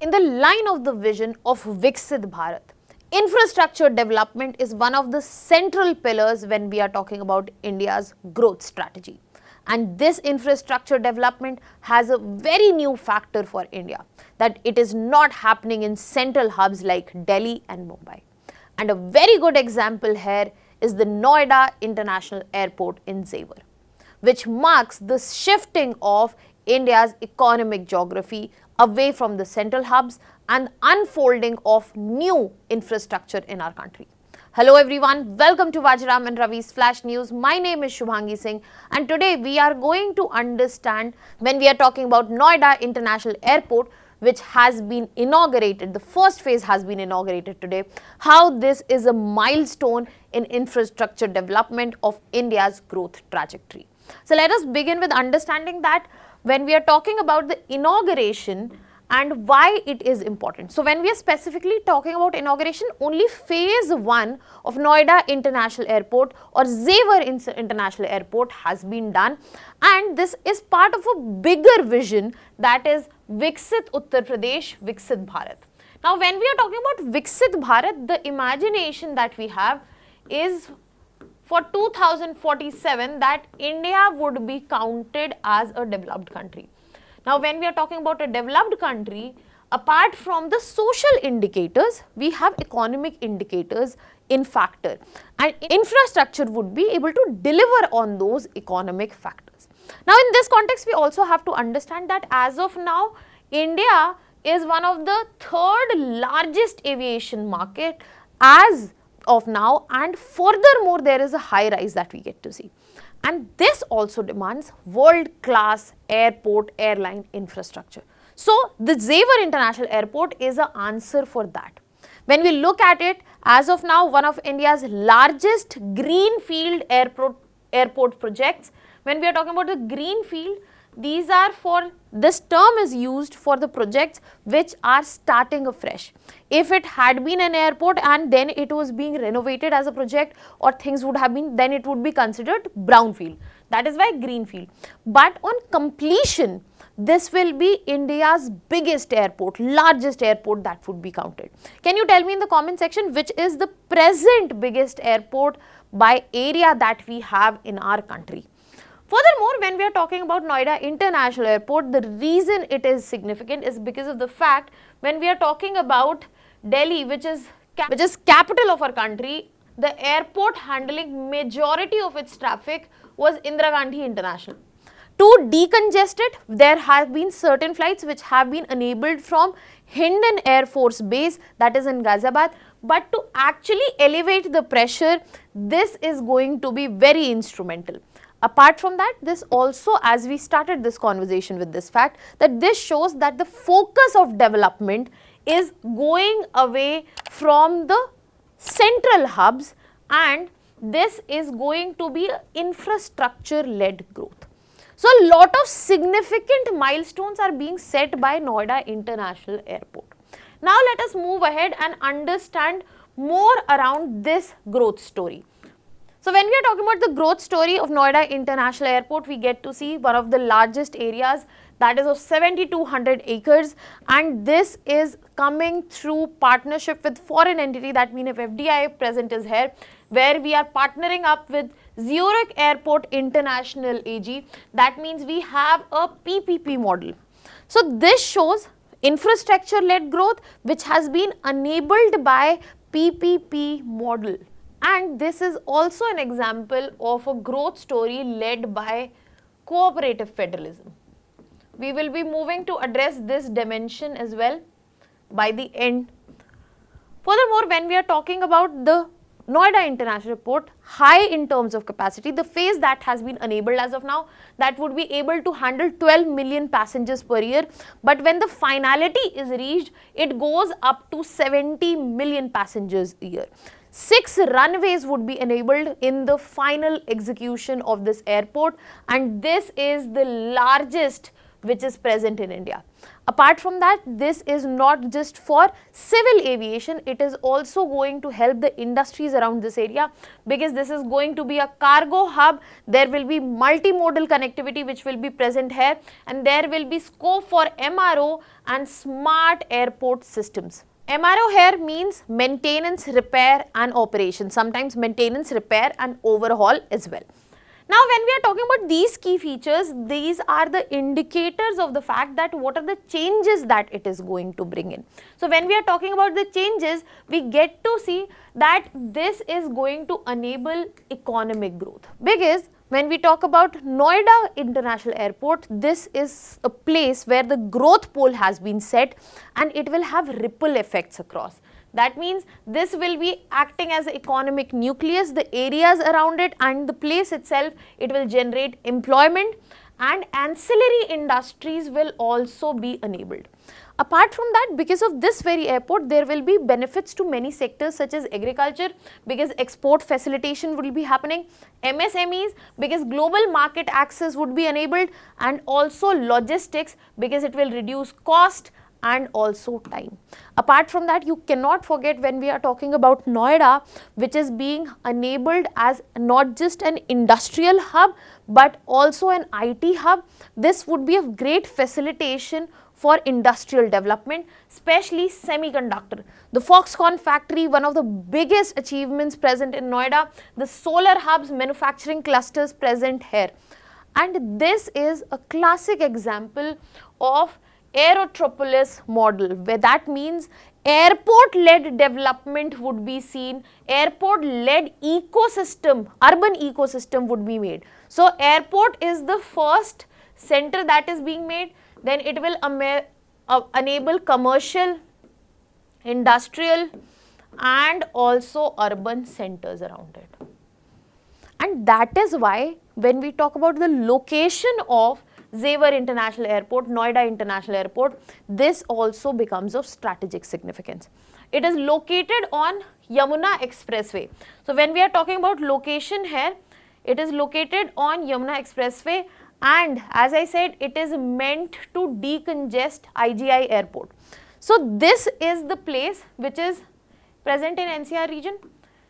In the line of the vision of Viksit Bharat, infrastructure development is one of the central pillars when we are talking about India's growth strategy. And this infrastructure development has a very new factor for India, that it is not happening in central hubs like Delhi and Mumbai. And a very good example here is the Noida International Airport in Jewar, which marks the shifting of India's economic geography away from the central hubs and unfolding of new infrastructure in our country. Hello everyone, welcome to Vajiram and Ravi's Flash News. My name is Shubhangi Singh and today we are going to understand, when we are talking about Noida International Airport, which has been inaugurated, the first phase has been inaugurated today, how this is a milestone in infrastructure development of India's growth trajectory. So let us begin with understanding that when we are talking about the inauguration and why it is important. So when we are specifically talking about inauguration, only phase 1 of Noida International Airport or Jewar International Airport has been done, and this is part of a bigger vision, that is Viksit Uttar Pradesh, Viksit Bharat. Now when we are talking about Viksit Bharat, the imagination that we have is for 2047 that India would be counted as a developed country. Now when we are talking about a developed country, apart from the social indicators, we have economic indicators in factor, and infrastructure would be able to deliver on those economic factors. Now in this context, we also have to understand that as of now, India is one of the third largest aviation market as of now, and furthermore there is a high rise that we get to see, and this also demands world-class airport airline infrastructure. So the Jewar International Airport is an answer for that. When we look at it, as of now, one of India's largest greenfield airport projects. When we are talking about the greenfield, these are for, this term is used for the projects which are starting afresh. If it had been an airport and then it was being renovated as a project, or things would have been, then it would be considered brownfield. That is why greenfield. But on completion, this will be India's biggest airport, largest airport that would be counted. Can you tell me in the comment section which is the present biggest airport by area that we have in our country? Furthermore, when we are talking about Noida International Airport, the reason it is significant is because of the fact, when we are talking about Delhi, which is capital of our country, the airport handling majority of its traffic was Indira Gandhi International. To decongest it, there have been certain flights which have been enabled from Hindon Air Force Base, that is in Ghaziabad, but to actually elevate the pressure, this is going to be very instrumental. Apart from that, this also, as we started this conversation with this fact, that this shows that the focus of development is going away from the central hubs, and this is going to be infrastructure-led growth. So a lot of significant milestones are being set by Noida International Airport. Now let us move ahead and understand more around this growth story. So when we are talking about the growth story of Noida International Airport, we get to see one of the largest areas, that is of 7,200 acres, and this is coming through partnership with foreign entity, that means if FDI present is here, where we are partnering up with Jewar Airport International AG. That means we have a PPP model. So this shows infrastructure-led growth which has been enabled by PPP model. And this is also an example of a growth story led by cooperative federalism. We will be moving to address this dimension as well by the end. Furthermore, when we are talking about the Noida International Airport, high in terms of capacity, the phase that has been enabled as of now, that would be able to handle 12 million passengers per year. But when the finality is reached, it goes up to 70 million passengers a year. 6 runways would be enabled in the final execution of this airport, and this is the largest which is present in India. Apart from that, this is not just for civil aviation, it is also going to help the industries around this area, because this is going to be a cargo hub. There will be multimodal connectivity which will be present here, and there will be scope for MRO and smart airport systems. MRO here means maintenance, repair and operation, sometimes maintenance, repair and overhaul as well. Now, when we are talking about these key features, these are the indicators of the fact that what are the changes that it is going to bring in. So, when we are talking about the changes, we get to see that this is going to enable economic growth, because when we talk about Noida International Airport, this is a place where the growth pole has been set and it will have ripple effects across. That means this will be acting as an economic nucleus, the areas around it and the place itself, it will generate employment, and ancillary industries will also be enabled. Apart from that, because of this very airport, there will be benefits to many sectors such as agriculture, because export facilitation will be happening, MSMEs, because global market access would be enabled, and also logistics, because it will reduce cost and also time. Apart from that, you cannot forget, when we are talking about Noida, which is being enabled as not just an industrial hub but also an IT hub, this would be a great facilitation for industrial development, especially semiconductor. The Foxconn factory, one of the biggest achievements present in Noida, the solar hubs, manufacturing clusters present here. And this is a classic example of Aerotropolis model, where that means airport-led development would be seen, airport-led ecosystem, urban ecosystem would be made. So, airport is the first center that is being made, then it will enable commercial, industrial and also urban centers around it. And that is why when we talk about the location of Jewar International Airport, Noida International Airport, this also becomes of strategic significance. It is located on Yamuna Expressway. So, when we are talking about location here, it is located on Yamuna Expressway, and as I said, it is meant to decongest IGI airport. So, this is the place which is present in NCR region.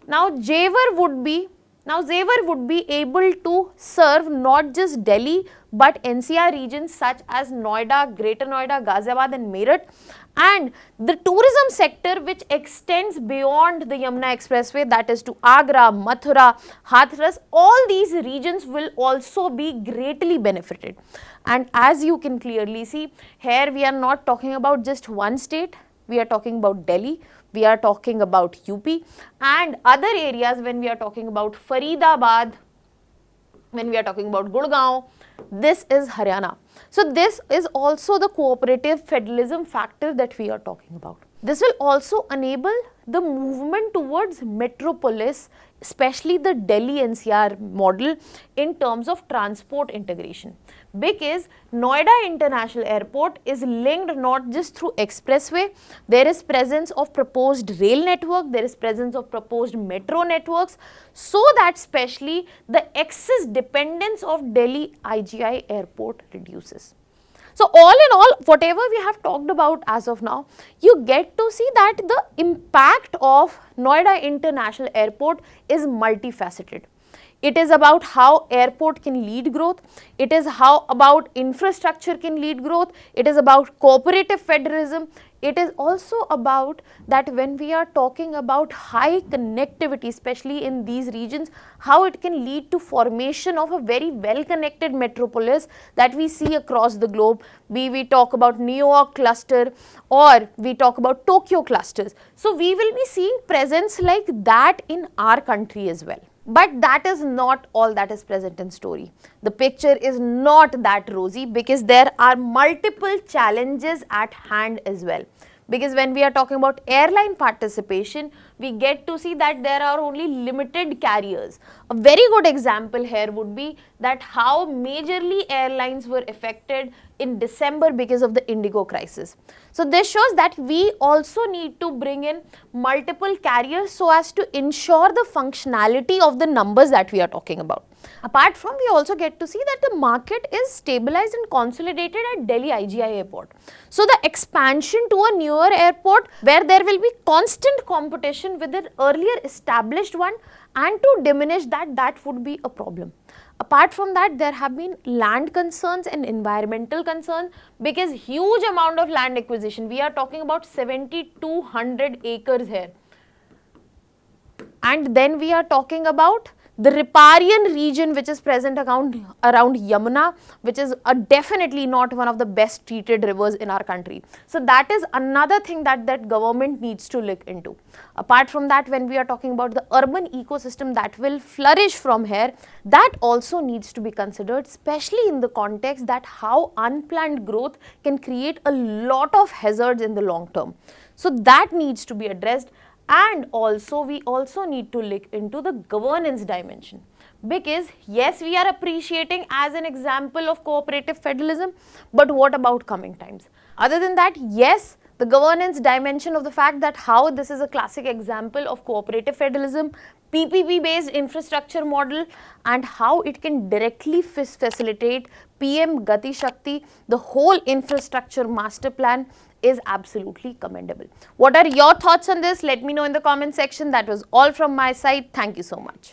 Now, Jewar would be able to serve not just Delhi but NCR regions such as Noida, Greater Noida, Ghaziabad and Meerut, and the tourism sector which extends beyond the Yamuna Expressway, that is to Agra, Mathura, Hathras, all these regions will also be greatly benefited. And as you can clearly see, here we are not talking about just one state, we are talking about Delhi, we are talking about UP and other areas. When we are talking about Faridabad, when we are talking about Gurgaon, this is Haryana. So, this is also the cooperative federalism factor that we are talking about. This will also enable the movement towards metropolis, especially the Delhi NCR model in terms of transport integration, because Noida International Airport is linked not just through expressway, there is presence of proposed rail network, there is presence of proposed metro networks, so that especially the excess dependence of Delhi IGI airport reduces. So, all in all, whatever we have talked about as of now, you get to see that the impact of Noida International Airport is multifaceted. It is about how airport can lead growth, it is how about infrastructure can lead growth, it is about cooperative federalism, it is also about that when we are talking about high connectivity, especially in these regions, how it can lead to formation of a very well connected metropolis that we see across the globe, be we talk about New York cluster or we talk about Tokyo clusters. So, we will be seeing presence like that in our country as well. But that is not all that is present in story. The picture is not that rosy because there are multiple challenges at hand as well. Because when we are talking about airline participation, we get to see that there are only limited carriers. A very good example here would be that how majorly airlines were affected in December because of the Indigo crisis. So, this shows that we also need to bring in multiple carriers so as to ensure the functionality of the numbers that we are talking about. Apart from, we also get to see that the market is stabilized and consolidated at Delhi IGI airport. So the expansion to a newer airport where there will be constant competition with an earlier established one, and to diminish that, that would be a problem. Apart from that, there have been land concerns and environmental concerns, because huge amount of land acquisition, we are talking about 7,200 acres here. And then we are talking about the riparian region which is present around Yamuna, which is definitely not one of the best treated rivers in our country. So that is another thing that government needs to look into. Apart from that, when we are talking about the urban ecosystem that will flourish from here, that also needs to be considered, especially in the context that how unplanned growth can create a lot of hazards in the long term. So that needs to be addressed. And also, we also need to look into the governance dimension, because yes, we are appreciating as an example of cooperative federalism, but what about coming times? Other than that, yes, the governance dimension of the fact that how this is a classic example of cooperative federalism, PPP based infrastructure model, and how it can directly facilitate PM Gati Shakti, the whole infrastructure master plan, is absolutely commendable. What are your thoughts on this? Let me know in the comment section. That was all from my side. Thank you so much.